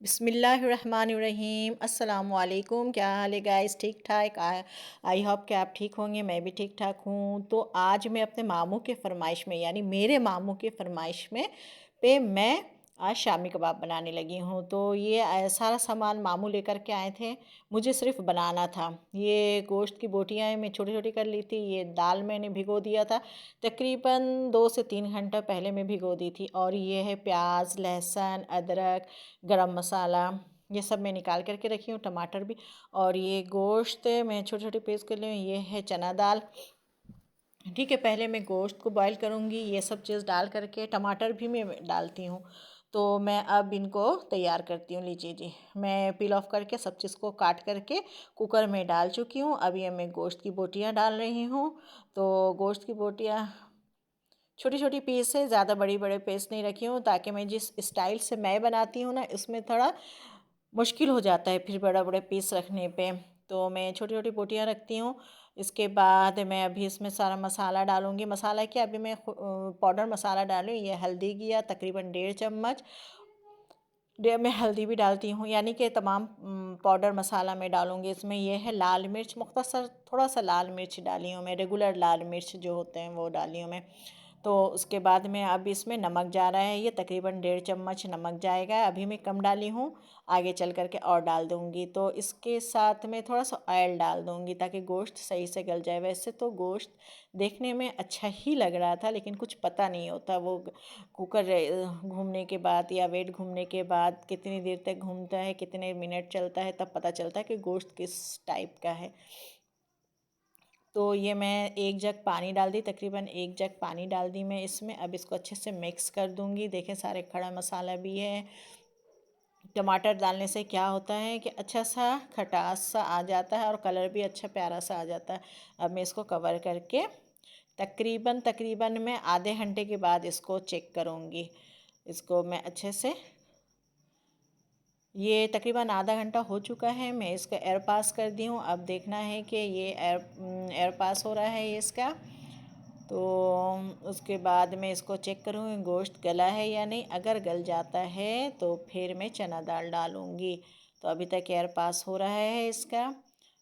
बिस्मिल्लाहिर्रहमानिर्रहीम अस्सलाम वालेकुम। क्या हाल है गाइस? ठीक ठाक। आई होप कि आप ठीक होंगे। मैं भी ठीक ठाक हूँ। तो आज मैं अपने मामू के फरमाइश में यानी मेरे मामू के फरमाइश में मैं आज शामी कबाब बनाने लगी हूँ। तो ये सारा सामान मामू लेकर के आए थे, मुझे सिर्फ बनाना था। ये गोश्त की बोटियाँ मैं छोटी छोटी कर ली थी। ये दाल मैंने भिगो दिया था, तकरीबन 2 से 3 घंटा पहले मैं भिगो दी थी। और ये है प्याज, लहसुन, अदरक, गरम मसाला, ये सब मैं निकाल करके रखी हूँ, टमाटर भी। और ये गोश्त मैं छोटे छोटे पीस कर ली हूँ। ये है चना दाल। ठीक है, पहले मैं गोश्त को बॉईल करूँगी, ये सब चीज़ डाल करके, टमाटर भी मैं डालती हूँ। तो मैं अब इनको तैयार करती हूँ। लीजिए जी, मैं पील ऑफ करके सब चीज़ को काट करके कुकर में डाल चुकी हूँ। अब ये मैं गोश्त की बोटियाँ डाल रही हूँ। तो गोश्त की बोटियाँ छोटी छोटी पीस है, ज़्यादा बड़ी बड़े पीस नहीं रखी हूँ, ताकि मैं जिस स्टाइल से मैं बनाती हूँ ना, इसमें थोड़ा मुश्किल हो जाता है फिर बड़ा बड़े पीस रखने पे। तो मैं छोटी छोटी बोटियाँ रखती हूँ। इसके बाद मैं अभी इसमें सारा मसाला डालूँगी। मसाला क्या, अभी मैं पाउडर मसाला डालूँ। ये हल्दी किया तकरीबन 1.5 चम्मच। मैं हल्दी भी डालती हूँ, यानी कि तमाम पाउडर मसाला मैं डालूँगी इसमें। ये है लाल मिर्च, मुख्तसर थोड़ा सा लाल मिर्च डाली हूँ मैं, रेगुलर लाल मिर्च जो होते हैं वो डाली हूँ मैं। तो उसके बाद में अब इसमें नमक जा रहा है, ये तकरीबन 1.5 चम्मच नमक जाएगा। अभी मैं कम डाली हूँ, आगे चल करके और डाल दूँगी। तो इसके साथ में थोड़ा सा ऑयल डाल दूँगी ताकि गोश्त सही से गल जाए। वैसे तो गोश्त देखने में अच्छा ही लग रहा था, लेकिन कुछ पता नहीं होता वो कुकर घूमने के बाद या वेट घूमने के बाद कितनी देर तक घूमता है, कितने मिनट चलता है, तब पता चलता है कि गोश्त किस टाइप का है। तो ये मैं 1 जग पानी डाल दी, तकरीबन 1 जग पानी डाल दी मैं इसमें। अब इसको अच्छे से मिक्स कर दूँगी। देखें, सारे खड़ा मसाला भी है। टमाटर डालने से क्या होता है कि अच्छा सा खटास सा आ जाता है और कलर भी अच्छा प्यारा सा आ जाता है। अब मैं इसको कवर करके तकरीबन तकरीबन मैं आधे घंटे के बाद इसको चेक करूँगी। इसको मैं अच्छे से, ये तकरीबन आधा घंटा हो चुका है, मैं इसको एयर पास कर दी हूँ। अब देखना है कि ये एयर पास हो रहा है इसका। तो उसके बाद मैं इसको चेक करूँगी गोश्त गला है या नहीं। अगर गल जाता है तो फिर मैं चना दाल डालूँगी। तो अभी तक एयर पास हो रहा है इसका।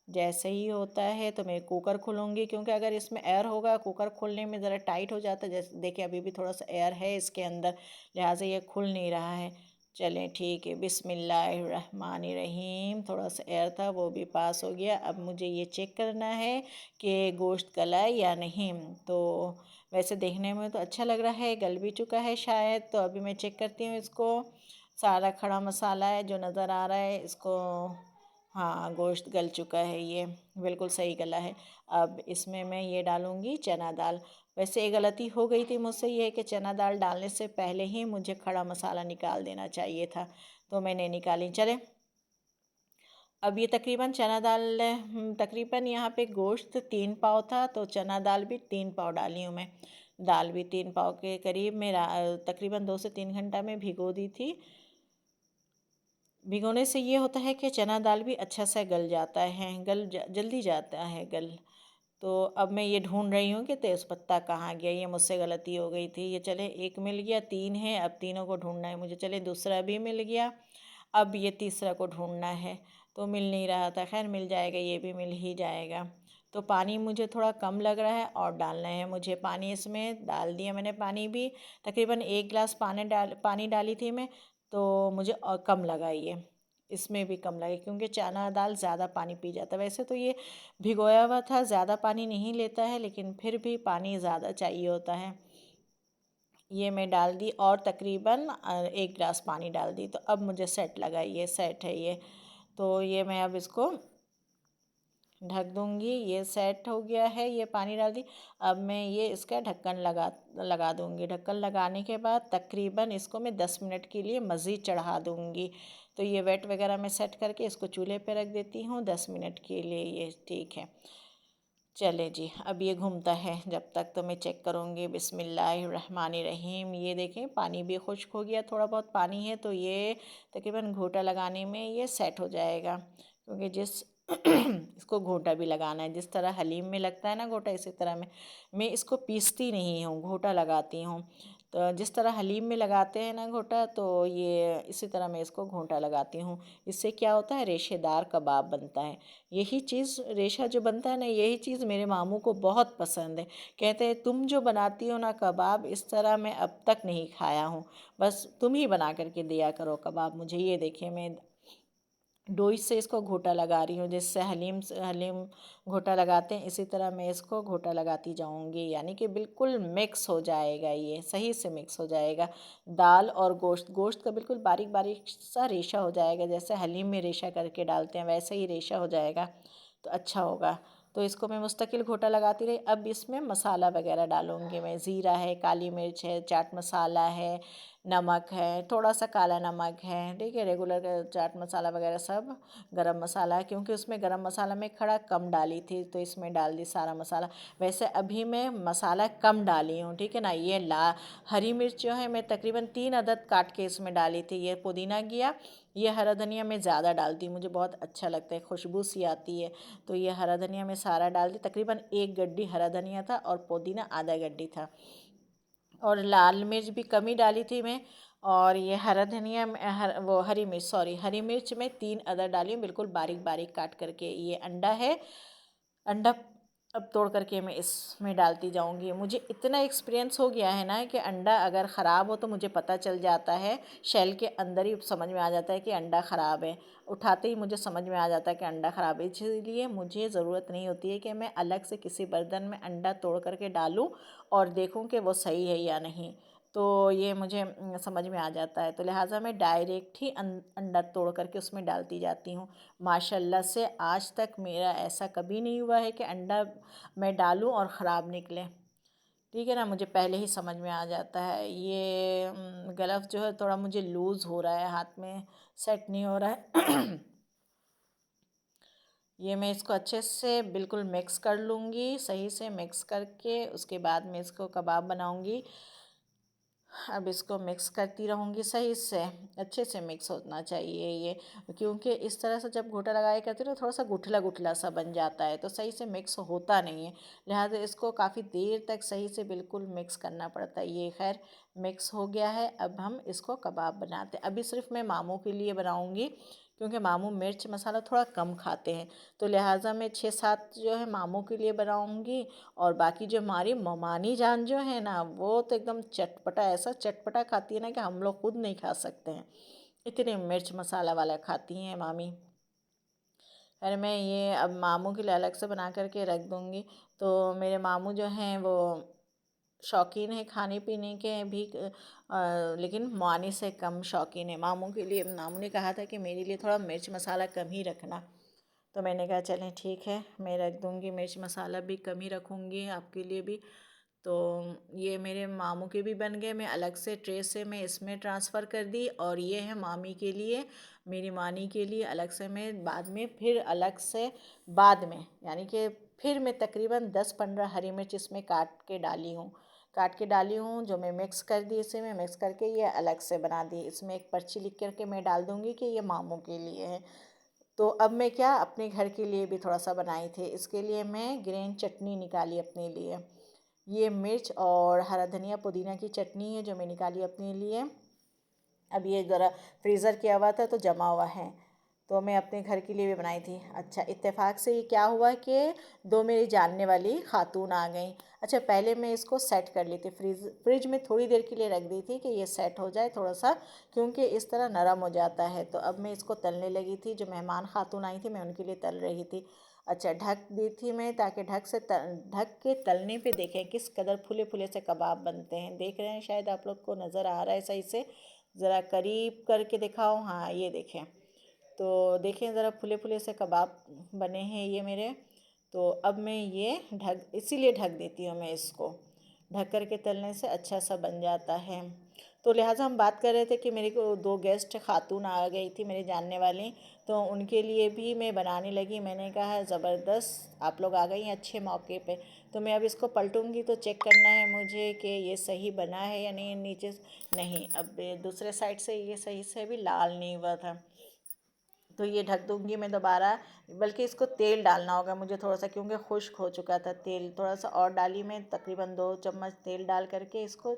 जैसे ही होता है तो मैं कुकर खोलूँगी, क्योंकि अगर इसमें एयर होगा, कुकर खोलने में ज़रा टाइट हो जाता है। जैसे देखिए, अभी भी थोड़ा सा एयर है इसके अंदर, लिहाजा ये खुल नहीं रहा है। चलें ठीक है, बिस्मिल्लाहिर्रहमानिर्रहीम। थोड़ा सा एयर था, वो भी पास हो गया। अब मुझे ये चेक करना है कि गोश्त गला है या नहीं। तो वैसे देखने में तो अच्छा लग रहा है, गल भी चुका है शायद। तो अभी मैं चेक करती हूँ इसको। सारा खड़ा मसाला है जो नज़र आ रहा है इसको। हाँ, गोश्त गल चुका है, ये बिल्कुल सही गला है। अब इसमें मैं ये डालूँगी चना दाल। वैसे एक गलती हो गई थी मुझसे, ये है कि चना दाल डालने से पहले ही मुझे खड़ा मसाला निकाल देना चाहिए था, तो मैंने निकाली। चले, अब ये तकरीबन चना दाल तकरीबन यहाँ पे गोश्त 3 पाव था, तो चना दाल भी 3 पाव डाली हूँ मैं। दाल भी 3 पाव के करीब में तकरीबन 2 से 3 घंटा में भिगो दी थी। भिगोने से ये होता है कि चना दाल भी अच्छा सा गल जाता है, जल्दी जाता है गल। तो अब मैं ये ढूंढ रही हूँ कि तेज़पत्ता कहाँ गया, ये मुझसे गलती हो गई थी। ये चले, एक मिल गया, 3 है, अब तीनों को ढूंढना है मुझे। चले, दूसरा भी मिल गया, अब ये तीसरा को ढूंढना है। तो मिल नहीं रहा था, खैर मिल जाएगा, ये भी मिल ही जाएगा। तो पानी मुझे थोड़ा कम लग रहा है और डालना है मुझे पानी। इसमें डाल दिया मैंने पानी भी, तकरीबन 1 गिलास पानी डाली थी मैं। तो मुझे और कम लगा ये, इसमें भी कम लगे, क्योंकि चना दाल ज़्यादा पानी पी जाता है। वैसे तो ये भिगोया हुआ था, ज़्यादा पानी नहीं लेता है, लेकिन फिर भी पानी ज़्यादा चाहिए होता है। ये मैं डाल दी और तकरीबन 1 गिलास पानी डाल दी। तो अब मुझे सेट लगा, ये सेट है ये। तो ये मैं अब इसको ढक दूँगी। ये सेट हो गया है, ये पानी डाल दी। अब मैं ये इसका ढक्कन लगा दूँगी। ढक्कन लगाने के बाद तकरीबन इसको मैं 10 मिनट के लिए मज़ीद चढ़ा दूँगी। तो ये वेट वगैरह मैं सेट करके इसको चूल्हे पे रख देती हूँ 10 मिनट के लिए, ये ठीक है। चले जी, अब ये घूमता है जब तक, तो मैं चेक करूँगी। बिस्मिल्लाहिर्रहमानिर्रहीम। ये देखें, पानी भी खुश्क हो गया, थोड़ा बहुत पानी है, तो ये तकरीबन घोटा लगाने में ये सेट हो जाएगा। क्योंकि इसको घोटा भी लगाना है, जिस तरह हलीम में लगता है ना घोटा, इसी तरह मैं इसको पीसती नहीं हूँ, घोटा लगाती हूँ। तो जिस तरह हलीम में लगाते हैं ना घोटा, तो ये इसी तरह मैं इसको घोंटा लगाती हूँ। इससे क्या होता है, रेशेदार कबाब बनता है। यही चीज़ रेशा जो बनता है ना, यही चीज़ मेरे मामू को बहुत पसंद है। कहते हैं तुम जो बनाती हो ना कबाब, इस तरह मैं अब तक नहीं खाया हूँ, बस तुम ही बना करके दिया करो कबाब मुझे। ये देखिए मैं डोई से इसको घोटा लगा रही हूँ, जिससे हलीम घोटा लगाते हैं, इसी तरह मैं इसको घोटा लगाती जाऊँगी, यानी कि बिल्कुल मिक्स हो जाएगा, ये सही से मिक्स हो जाएगा। दाल और गोश्त, गोश्त का बिल्कुल बारीक बारीक सा रेशा हो जाएगा, जैसे हलीम में रेशा करके डालते हैं वैसे ही रेशा हो जाएगा, तो अच्छा होगा। तो इसको मैं मुस्तकिल घोटा लगाती रही। अब इसमें मसाला वगैरह डालूँगी मैं, ज़ीरा है, काली मिर्च है, चाट मसाला है, नमक है, थोड़ा सा काला नमक है, ठीक है, रेगुलर चाट मसाला वगैरह सब, गरम मसाला है, क्योंकि उसमें गरम मसाला में खड़ा कम डाली थी तो इसमें डाल दी सारा मसाला। वैसे अभी मैं मसाला कम डाली हूँ, ठीक है ना। ये हरी मिर्च जो है मैं तकरीबन 3 अदद काट के इसमें डाली थी। ये पुदीना गया, ये हरा धनिया मैं ज़्यादा डालती हूँ, मुझे बहुत अच्छा लगता है, खुशबू सी आती है। तो ये हरा धनिया मैं सारा डाल दी, तकरीबन 1 गड्डी हरा धनिया था और पुदीना आधा गड्डी था, और लाल मिर्च भी कम ही डाली थी मैं। और ये हरा धनिया वो हरी मिर्च, सॉरी, हरी मिर्च में 3 अदद डाली हूँ, बिल्कुल बारीक बारीक काट करके। ये अंडा है, अंडा अब तोड़ करके मैं इसमें डालती जाऊंगी। मुझे इतना एक्सपीरियंस हो गया है ना कि अंडा अगर ख़राब हो तो मुझे पता चल जाता है, शेल के अंदर ही समझ में आ जाता है कि अंडा ख़राब है, उठाते ही मुझे समझ में आ जाता है कि अंडा ख़राब है। इसलिए मुझे ज़रूरत नहीं होती है कि मैं अलग से किसी बर्तन में अंडा तोड़ करके डालूं और देखूं कि वो सही है या नहीं। तो ये मुझे समझ में आ जाता है, तो लिहाजा मैं डायरेक्ट ही अंडा तोड़ करके उसमें डालती जाती हूँ। माशाल्लाह से आज तक मेरा ऐसा कभी नहीं हुआ है कि अंडा मैं डालूं और ख़राब निकले, ठीक है ना। मुझे पहले ही समझ में आ जाता है। ये गलफ़ जो है थोड़ा मुझे लूज़ हो रहा है, हाथ में सेट नहीं हो रहा है। ये मैं इसको अच्छे से बिल्कुल मिक्स कर लूँगी, सही से मिक्स करके उसके बाद मैं इसको कबाब बनाऊँगी। अब इसको मिक्स करती रहूँगी, सही से अच्छे से मिक्स होना चाहिए ये, क्योंकि इस तरह से जब घोटा लगाया करती हूँ तो थोड़ा सा गुठला गुठला सा बन जाता है, तो सही से मिक्स होता नहीं है। लिहाजा इसको काफ़ी देर तक सही से बिल्कुल मिक्स करना पड़ता है। ये खैर मिक्स हो गया है, अब हम इसको कबाब बनाते हैं। अभी सिर्फ मैं मामू के लिए बनाऊँगी, क्योंकि मामू मिर्च मसाला थोड़ा कम खाते हैं, तो लिहाजा मैं 6-7 जो है मामू के लिए बनाऊँगी। और बाकी जो हमारी ममानी जान जो है ना, वो तो एकदम चटपटा, ऐसा चटपटा खाती है ना कि हम लोग खुद नहीं खा सकते हैं, इतने मिर्च मसाला वाला खाती हैं मामी। अरे मैं ये अब मामू के लिए अलग से बना करके रख दूँगी। तो मेरे मामू जो हैं वो शौकीन है खाने पीने के भी, लेकिन मानी से कम शौकीन है। मामू के लिए मामू ने कहा था कि मेरे लिए थोड़ा मिर्च मसाला कम ही रखना, तो मैंने कहा चलें ठीक है, मैं रख दूँगी, मिर्च मसाला भी कम ही रखूँगी आपके लिए भी। तो ये मेरे मामू के भी बन गए, मैं अलग से ट्रे से मैं इसमें ट्रांसफ़र कर दी। और ये है मामी के लिए, मेरी मानी के लिए अलग से मैं बाद में फिर अलग से बाद में, यानी कि फिर मैं तकरीबन 10-15 हरी मिर्च इसमें काट के डाली हूँ, जो मैं मिक्स कर दी, इसे मैं मिक्स करके ये अलग से बना दी। इसमें एक पर्ची लिख करके मैं डाल दूँगी कि ये मामू के लिए है। तो अब मैं क्या अपने घर के लिए भी थोड़ा सा बनाई थी, इसके लिए मैं ग्रीन चटनी निकाली अपने लिए। ये मिर्च और हरा धनिया पुदीना की चटनी है जो मैं निकाली अपने लिए। अब ये ज़रा फ्रीज़र किया हुआ था तो जमा हुआ है, तो मैं अपने घर के लिए भी बनाई थी। अच्छा, इत्तेफाक से ये क्या हुआ कि दो मेरी जानने वाली खातून आ गई। अच्छा, पहले मैं इसको सेट कर ली थी, फ्रिज में थोड़ी देर के लिए रख दी थी कि ये सेट हो जाए थोड़ा सा, क्योंकि इस तरह नरम हो जाता है। तो अब मैं इसको तलने लगी थी, जो मेहमान खातून आई थी मैं उनके लिए तल रही थी। अच्छा, ढक दी थी मैं, ताकि ढक के तलने पे देखें किस कदर फुले फुले से कबाब बनते हैं। देख रहे हैं, शायद आप लोग को नज़र आ रहा है सही से, ज़रा करीब करके दिखाओ, हाँ ये देखें। तो देखें ज़रा फुले फुले से कबाब बने हैं ये मेरे। तो अब मैं ये इसीलिए ढक देती हूँ मैं इसको, ढक कर के तलने से अच्छा सा बन जाता है। तो लिहाजा हम बात कर रहे थे कि मेरे को दो गेस्ट खातून आ गई थी मेरे जानने वाली, तो उनके लिए भी मैं बनाने लगी। मैंने कहा ज़बरदस्त, आप लोग आ गई हैं अच्छे मौके पे। तो मैं अब इसको पलटूंगी तो चेक करना है मुझे कि ये सही बना है या नहीं, नीचे नहीं, अब ये दूसरे साइड से ये सही से भी लाल नहीं हुआ था। तो ये ढक दूँगी मैं दोबारा, बल्कि इसको तेल डालना होगा मुझे थोड़ा सा, क्योंकि खुश्क हो चुका था। तेल थोड़ा सा और डाली मैं, तकरीबन 2 चम्मच तेल डाल करके इसको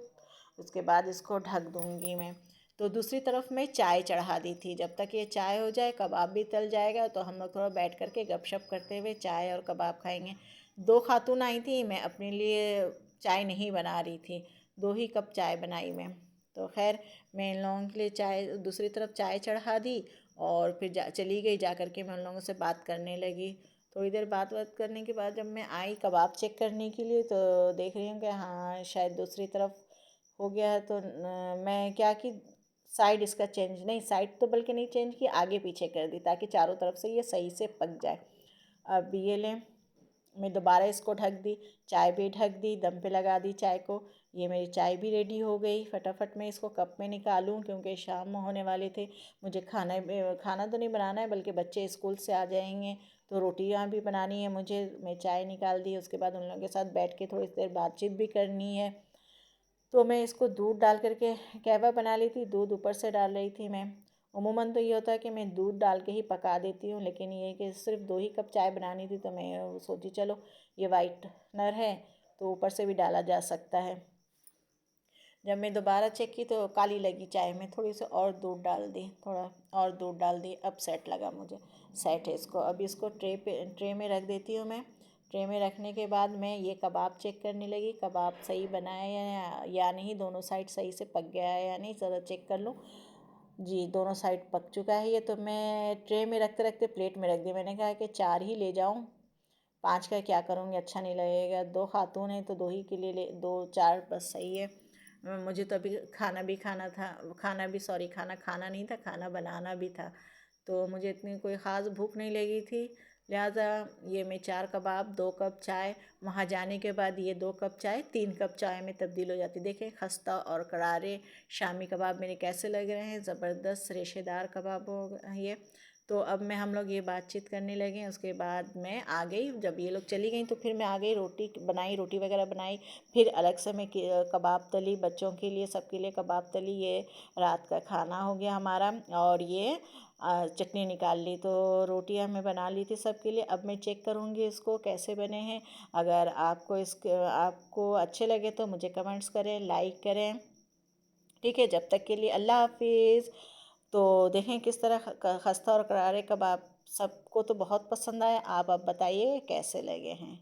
उसके बाद इसको ढक दूँगी मैं। तो दूसरी तरफ मैं चाय चढ़ा दी थी। जब तक ये चाय हो जाए, कबाब भी तल जाएगा, तो हम लोग थोड़ा बैठ कर के गपशप करते हुए चाय और कबाब खाएंगे। 2 खातून आई थी, मैं अपने लिए चाय नहीं बना रही थी, 2 ही कप चाय बनाई मैं। तो खैर मैं इन लोगों के लिए चाय दूसरी तरफ चाय चढ़ा दी और फिर चली गई, जा कर के मैं उन लोगों से बात करने लगी। थोड़ी देर बात करने के बाद जब मैं आई कबाब चेक करने के लिए, तो देख रही हूँ कि हाँ शायद दूसरी तरफ हो गया है। तो मैं क्या कि साइड इसका चेंज नहीं, साइड तो बल्कि नहीं चेंज की, आगे पीछे कर दी ताकि चारों तरफ से ये सही से पक जाए। अब ये लें, मैं दोबारा इसको ढक दी, चाय भी ढक दी, दम पे लगा दी चाय को। ये मेरी चाय भी रेडी हो गई। फटाफट मैं इसको कप में निकालूं क्योंकि शाम होने वाले थे। मुझे खाना तो नहीं बनाना है, बल्कि बच्चे स्कूल से आ जाएंगे तो रोटियां भी बनानी है मुझे। मैं चाय निकाल दी, उसके बाद उन लोगों के साथ बैठ के थोड़ी देर बातचीत भी करनी है। तो मैं इसको दूध डाल करके कहवा बना ली थी, दूध ऊपर से डाल रही थी मैं। अमूमन तो ये होता है कि मैं दूध डाल के ही पका देती हूँ, लेकिन ये कि सिर्फ 2 ही कप चाय बनानी थी, तो मैं सोची चलो ये वाइटनर है तो ऊपर से भी डाला जा सकता है। जब मैं दोबारा चेक की तो काली लगी चाय में, थोड़ी सी और दूध डाल दी, थोड़ा और दूध डाल दी। अब सेट लगा मुझे, सेट है इसको। अब इसको ट्रे में रख देती हूँ मैं। ट्रे में रखने के बाद मैं ये कबाब चेक करने लगी, कबाब सही बना है या नहीं, दोनों साइड सही से पक गया है या नहीं, ज़रा चेक कर लूँ। जी दोनों साइड पक चुका है ये। तो मैं ट्रे में रखते रखते प्लेट में रख दी। मैंने कहा कि 4 ही ले जाऊँ, 5 का क्या करूँगी, अच्छा नहीं लगेगा। 2 खातून हैं तो 2 ही के लिए 2 4 बस सही है। मुझे तो अभी खाना भी खाना था, खाना खाना नहीं था, खाना बनाना भी था। तो मुझे इतनी कोई ख़ास भूख नहीं लगी थी, लिहाजा ये मैं 4 कबाब 2 कप चाय, वहाँ जाने के बाद ये 2 कप चाय 3 कप चाय में तब्दील हो जाती। देखें खस्ता और करारे शामी कबाब मेरे कैसे लग रहे हैं, ज़बरदस्त रेशेदार कबाब हो ये। तो अब मैं हम लोग ये बातचीत करने लगे। उसके बाद मैं आ गई, जब ये लोग चली गई तो फिर मैं आ गई, रोटी बनाई, रोटी वगैरह बनाई। फिर अलग से मैं कबाब तली, बच्चों के लिए सबके लिए कबाब तली। ये रात का खाना हो गया हमारा। और ये चटनी निकाल ली। तो रोटियां मैं बना ली थी सबके लिए। अब मैं चेक करूँगी इसको कैसे बने हैं। अगर आपको अच्छे लगे तो मुझे कमेंट्स करें, लाइक करें। ठीक है, जब तक के लिए अल्लाह हाफिज़। तो देखें किस तरह खस्ता और करारे कबाब सबको तो बहुत पसंद आए। आप अब बताइए कैसे लगे हैं।